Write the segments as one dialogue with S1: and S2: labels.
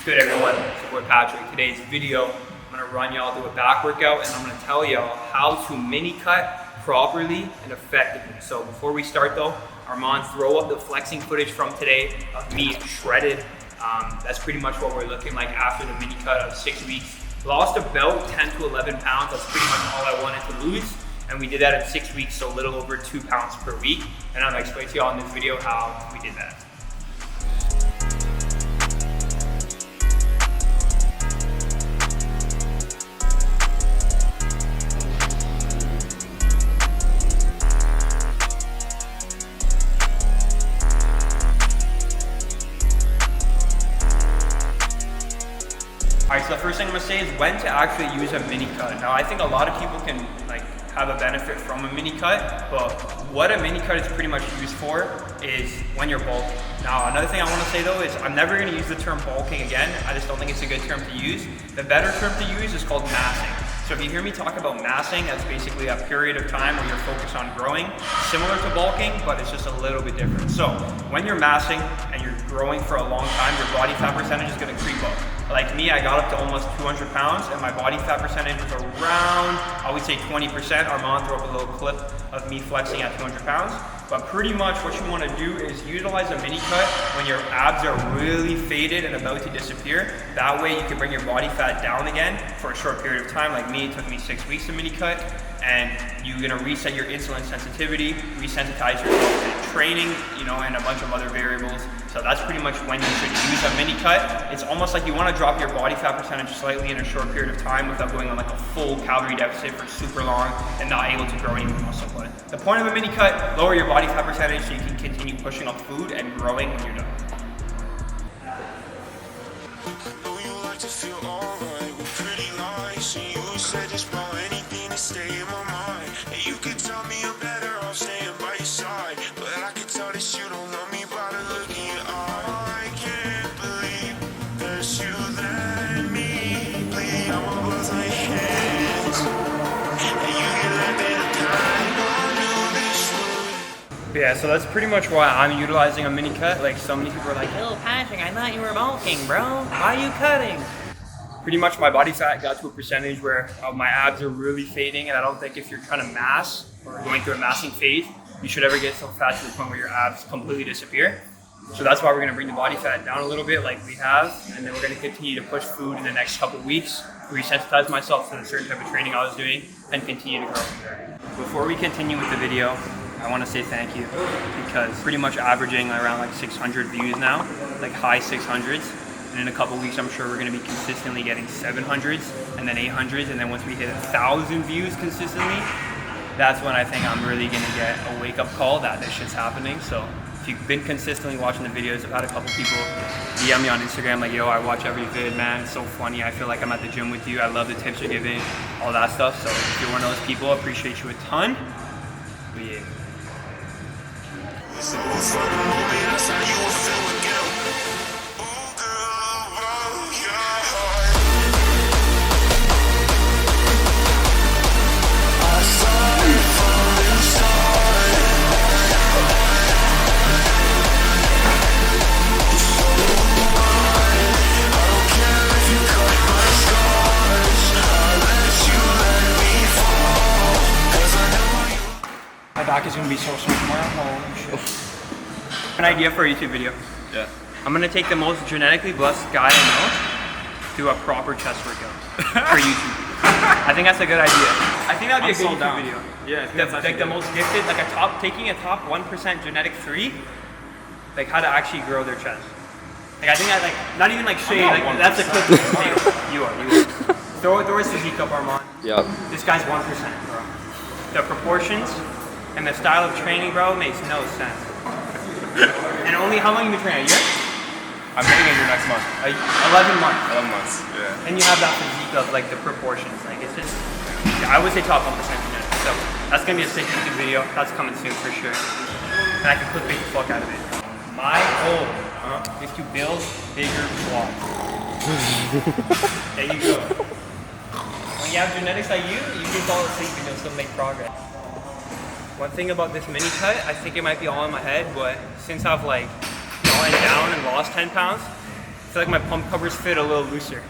S1: What's good, everyone? It's your boy Patrick. Today's video, I'm gonna run y'all through a back workout and I'm gonna tell y'all how to mini cut properly and effectively. So before we start though, Armand, throw up the flexing footage from today of me shredded. That's pretty much what we're looking like after the mini cut of 6 weeks. Lost about 10 to 11 pounds. That's pretty much all I wanted to lose. And we did that in 6 weeks, so a little over 2 pounds per week. And I'm gonna explain to y'all in this video how we did that. Alright, so the first thing I'm gonna say is when to actually use a mini cut. Now, I think a lot of people can have a benefit from a mini cut, but what a mini cut is pretty much used for is when you're bulking. Now, another thing I want to say though is I'm never gonna use the term bulking again. I just don't think it's a good term to use. The better term to use is called massing. So if you hear me talk about massing, that's basically a period of time where you're focused on growing, similar to bulking, but it's just a little bit different. So when you're massing and you're growing for a long time, your body fat percentage is gonna creep up. Like me, I got up to almost 200 pounds and my body fat percentage was around, I would say 20%. Armand threw up a little clip of me flexing at 200 pounds. But pretty much what you want to do is utilize a mini cut when your abs are really faded and about to disappear. That way you can bring your body fat down again for a short period of time. Like me, it took me 6 weeks to mini cut. And you're gonna reset your insulin sensitivity, resensitize yourself to training, and a bunch of other variables. So that's pretty much when you should use a mini cut. It's almost like you wanna drop your body fat percentage slightly in a short period of time without going on like a full calorie deficit for super long and not able to grow any muscle. But the point of a mini cut, lower your body fat percentage so you can continue pushing up food and growing when you're done.
S2: Stay in my mind. And you can tell me I'm better off staying by your side, but I can tell that you don't love me by the look in your eye. I can't believe there's you that me bleed on my blood's like hands. And you can let me die. I knew this would.
S1: Yeah, so that's pretty much why I'm utilizing a mini cut. Like so many people are like, "Yo, Patrick, I thought you were bulking, bro. Why are you cutting?" Pretty much my body fat got to a percentage where my abs are really fading, and I don't think if you're trying to mass or going through a massing phase, you should ever get so fat to the point where your abs completely disappear. So that's why we're gonna bring the body fat down a little bit like we have, and then we're gonna continue to push food in the next couple of weeks, resensitize myself to the certain type of training I was doing, and continue to grow from there. Before we continue with the video, I wanna say thank you, because pretty much averaging around like 600 views now, like high 600s. And in a couple weeks, I'm sure we're gonna be consistently getting 700s and then 800s. And then once we hit 1,000 views consistently, that's when I think I'm really gonna get a wake up call that this shit's happening. So if you've been consistently watching the videos, I've had a couple people DM me on Instagram like, "Yo, I watch every vid, man. It's so funny. I feel like I'm at the gym with you. I love the tips you're giving, all that stuff." So if you're one of those people, I appreciate you a ton. But yeah. My back is gonna be so sweet tomorrow. Holy shit. An idea for a YouTube video.
S3: Yeah.
S1: I'm gonna take the most genetically blessed guy I know, do a proper chest workout for YouTube. I think that's a good idea. I think that'd be a good YouTube video.
S3: Yeah, I think
S1: like the most gifted, like taking a top 1% genetic 3, like how to actually grow their chest. Like I think that not even like shade, like that's a clip. You are. Throw his physique up, Armand.
S3: Yeah.
S1: This guy's 1%, bro. The proportions and the style of training, bro, makes no sense. And only how long you been training? A year?
S3: I'm getting injured next month.
S1: 11 months.
S3: 11 months, yeah.
S1: And you have that physique of like the proportions. Like it's just, I would say top 1% genetic. So that's gonna be a sick YouTube video. That's coming soon for sure. And I can clickbait the fuck out of it. My goal is to build bigger quads. There you go. When you have genetics like you can fall asleep and you'll still make progress. One thing about this mini cut, I think it might be all in my head, but since I've like gone down and lost 10 pounds, feel like my pump covers fit a little looser.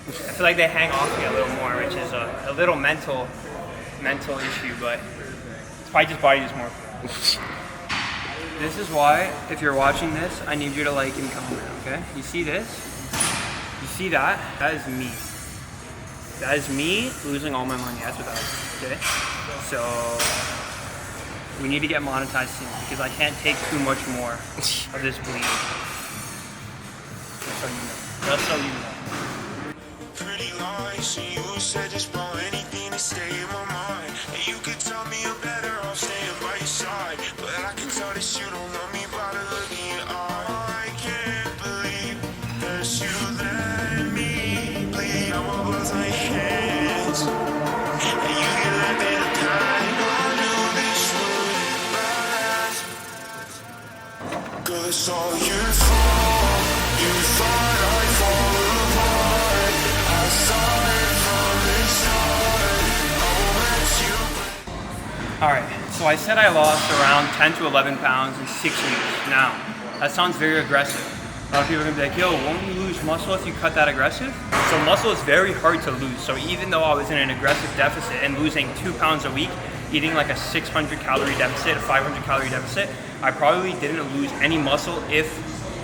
S1: I feel like they hang off me a little more, which is a little mental issue, but it's probably just body use more. This is why, if you're watching this, I need you to like and comment, okay? You see this? You see that? That is me. That is me losing all my money. That's what that is, okay? So, we need to get monetized soon because I can't take too much more of this bleed. Just so you know. Just so you know.
S2: Pretty lies, and you said just about anything to stay in my mind. And you could tell me I'm better off staying by your side, but I can tell that you don't love me by the look in your eye. I can't believe there's you let me bleed. I'm all blood on your hands, and you can let me die. I knew this would last. Girl, it's all your fault. You thought I'd fall apart. I saw it from the start. I won't let you.
S1: Alright, so I said I lost around 10 to 11 pounds in 6 weeks. Now, that sounds very aggressive. A lot of people are gonna be like, yo, won't you lose muscle if you cut that aggressive? So muscle is very hard to lose. So even though I was in an aggressive deficit and losing 2 pounds a week, eating like a 600 calorie deficit, a 500 calorie deficit, I probably didn't lose any muscle, if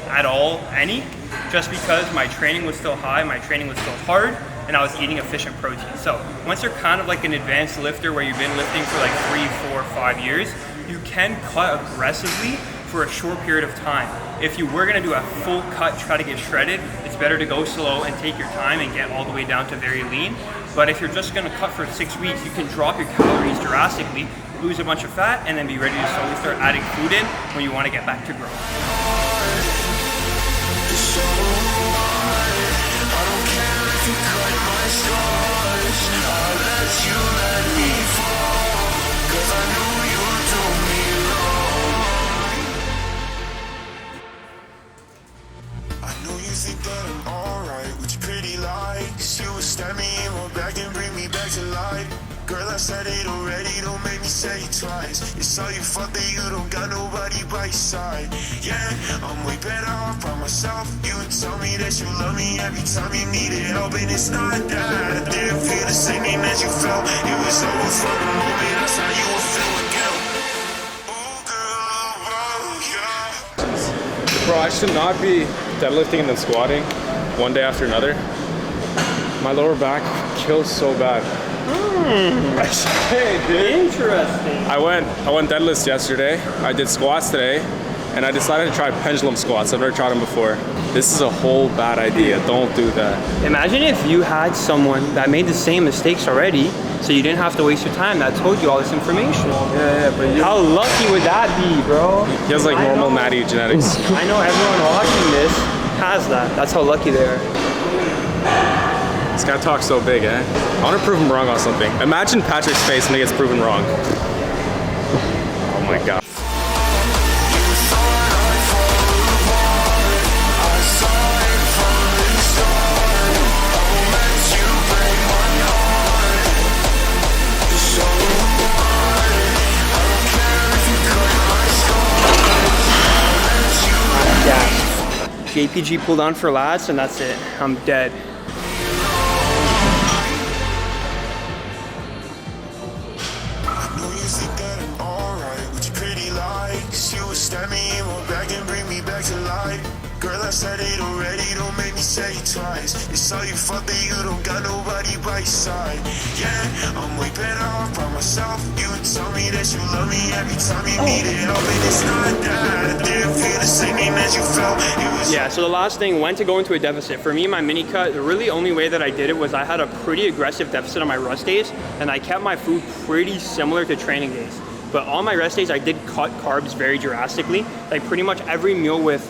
S1: at all, any, just because my training was still high, my training was still hard, and I was eating efficient protein. So once you're kind of like an advanced lifter where you've been lifting for like 3, 4, 5 years, you can cut aggressively for a short period of time. If you were gonna do a full cut, try to get shredded, it's better to go slow and take your time and get all the way down to very lean. But if you're just gonna cut for 6 weeks, you can drop your calories drastically, lose a bunch of fat, and then be ready to slowly start adding food in when you wanna get back to growth.
S2: So I don't care if you cut my stars. I'll let you let me fall, 'cause I know you do me wrong. I know you think that I'm alright with your pretty lies. You would stab me in my back and bring me back to life. Girl, I said it already, don't make me say it twice. It's all your fault that you don't got nobody by your side. Yeah, I'm way better off by myself. You would tell me that you love me every time you needed help, and it's not that I didn't feel the same thing as you felt. It was over for the moment, that's how you would feel again. Oh girl, yeah.
S3: Bro, I should not be deadlifting and then squatting one day after another. My lower back kills so bad. Hey, dude.
S1: Interesting.
S3: I went deadlifts yesterday. I did squats today, and I decided to try pendulum squats. I've never tried them before. This is a whole bad idea. Don't do that.
S1: Imagine if you had someone that made the same mistakes already, so you didn't have to waste your time, that told you all this information.
S3: Yeah, but
S1: How lucky would that be, bro?
S3: he has like normal Maddie genetics.
S1: I know everyone watching this has that. That's how lucky they are.
S3: This guy talks so big, eh? I want to prove him wrong on something. Imagine Patrick's face when he gets proven wrong. Oh my god.
S1: Yeah. JPG pulled on for last, and that's it. I'm dead.
S2: Girl, I said it already, don't make me say it twice. It's all your fault that you don't got nobody by your side. Yeah, I'm way better off by myself. You would tell me that you love me every time you needed help, and it's not that I didn't feel the same thing as you felt. It was
S1: Yeah, so the last thing, when to go into a deficit. For me, my mini cut, the really only way that I did it was I had a pretty aggressive deficit on my rest days, and I kept my food pretty similar to training days. But on my rest days, I did cut carbs very drastically. Like pretty much every meal with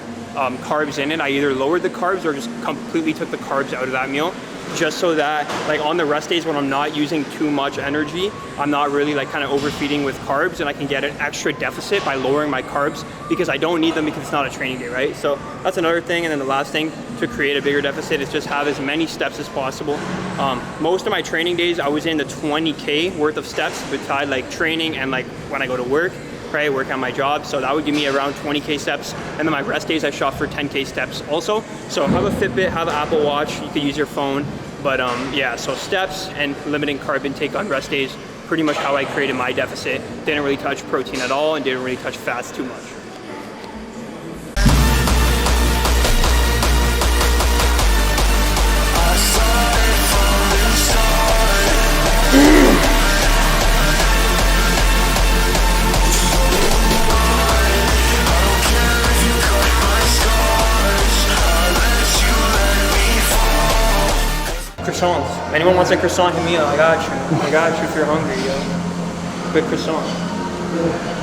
S1: carbs in it, I either lowered the carbs or just completely took the carbs out of that meal, just so that like on the rest days when I'm not using too much energy, I'm not really like kind of overfeeding with carbs, and I can get an extra deficit by lowering my carbs because I don't need them because it's not a training day, right? So that's another thing. And then the last thing to create a bigger deficit is just have as many steps as possible. Most of my training days, I was in the 20K worth of steps beside like training and like when I go to work. right, working on my job. So that would give me around 20K steps. And then my rest days, I shot for 10K steps also. So have a Fitbit, have an Apple Watch, you could use your phone. But yeah, so steps and limiting carb intake on rest days, pretty much how I created my deficit. Didn't really touch protein at all and didn't really touch fats too much. Croissants. If anyone wants a croissant, hit me up. I got you if you're hungry, yo. Quick croissant.